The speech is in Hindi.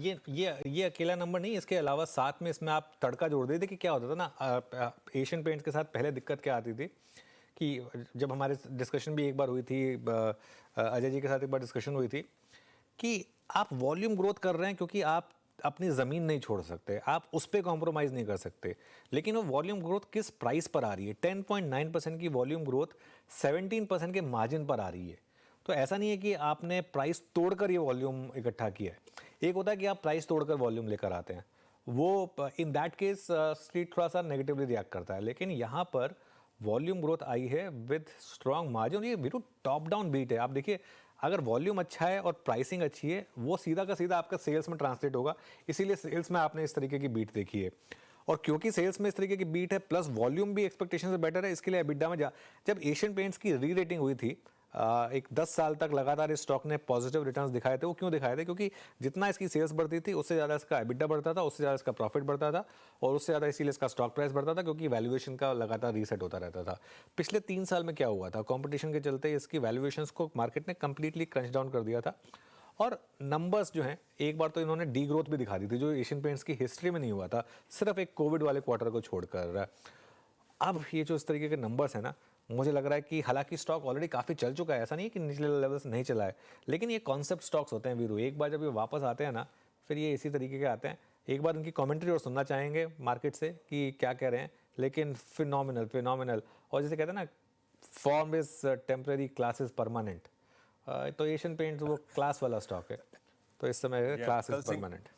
ये अकेला नंबर नहीं, इसके अलावा साथ में इसमें आप तड़का जोड़ देते कि क्या होता था ना, एशियन पेंट्स के साथ पहले दिक्कत क्या आती थी कि जब हमारे डिस्कशन भी एक बार हुई थी, अजय जी के साथ एक बार डिस्कशन हुई थी कि आप वॉल्यूम ग्रोथ कर रहे हैं क्योंकि आप अपनी ज़मीन नहीं छोड़ सकते, आप उस पर कॉम्प्रोमाइज़ नहीं कर सकते, लेकिन वो वॉल्यूम ग्रोथ किस प्राइस पर आ रही है? 10.9% की वॉल्यूम ग्रोथ 17% के मार्जिन पर आ रही है। तो ऐसा नहीं है कि आपने प्राइस तोड़कर ये वॉल्यूम इकट्ठा किया है। एक होता है कि आप प्राइस तोड़कर वॉल्यूम लेकर आते हैं, वो इन दैट केस स्ट्रीट थोड़ा सा नेगेटिवली रिएक्ट करता है, लेकिन यहाँ पर वॉल्यूम ग्रोथ आई है विद स्ट्रॉन्ग मार्जिन। ये बिल्कुल टॉप डाउन बीट है। आप देखिए, अगर वॉल्यूम अच्छा है और प्राइसिंग अच्छी है, वो सीधा का सीधा आपका सेल्स में ट्रांसलेट होगा। इसीलिए सेल्स में आपने इस तरीके की बीट देखी है, और क्योंकि सेल्स में इस तरीके की बीट है प्लस वॉल्यूम भी एक्सपेक्टेशन से बेटर है, इसके लिए एबिडा में जब एशियन पेंट्स की री रेटिंग हुई थी, एक 10 साल तक लगातार इस स्टॉक ने पॉजिटिव रिटर्न्स दिखाए थे। वो क्यों दिखाए थे? क्योंकि जितना इसकी सेल्स बढ़ती थी उससे ज़्यादा इसका एबिडा बढ़ता था, उससे ज़्यादा इसका प्रॉफिट बढ़ता था, और उससे ज़्यादा इसीलिए इसका स्टॉक प्राइस बढ़ता था, क्योंकि वैल्यूएशन का लगातार रीसेट होता रहता था। पिछले 3 साल में क्या हुआ था? कॉम्पिटिशन के चलते इसकी वैल्यूएशंस को मार्केट ने कंप्लीटली क्रंच डाउन कर दिया था, और नंबर्स जो हैं, एक बार तो इन्होंने डी ग्रोथ भी दिखा दी थी, जो एशियन पेंट्स की हिस्ट्री में नहीं हुआ था, सिर्फ एक कोविड वाले क्वार्टर को छोड़कर। अब ये जो इस तरीके के नंबर्स हैं ना, मुझे लग रहा है कि हालांकि स्टॉक ऑलरेडी काफ़ी चल चुका है, ऐसा नहीं है कि निचले लेवल से नहीं चला है, लेकिन ये कॉन्सेप्ट स्टॉक्स होते हैं वीरू, एक बार जब ये वापस आते हैं ना, फिर ये इसी तरीके के आते हैं। एक बार इनकी कमेंट्री और सुनना चाहेंगे मार्केट से कि क्या कह रहे हैं, लेकिन फिनोमिनल फिनोमिनल, और जैसे कहते हैं ना, form is temporary, class is permanent. तो एशियन पेंट्स वो क्लास वाला स्टॉक है, तो इस समय क्लास इज परमानेंट।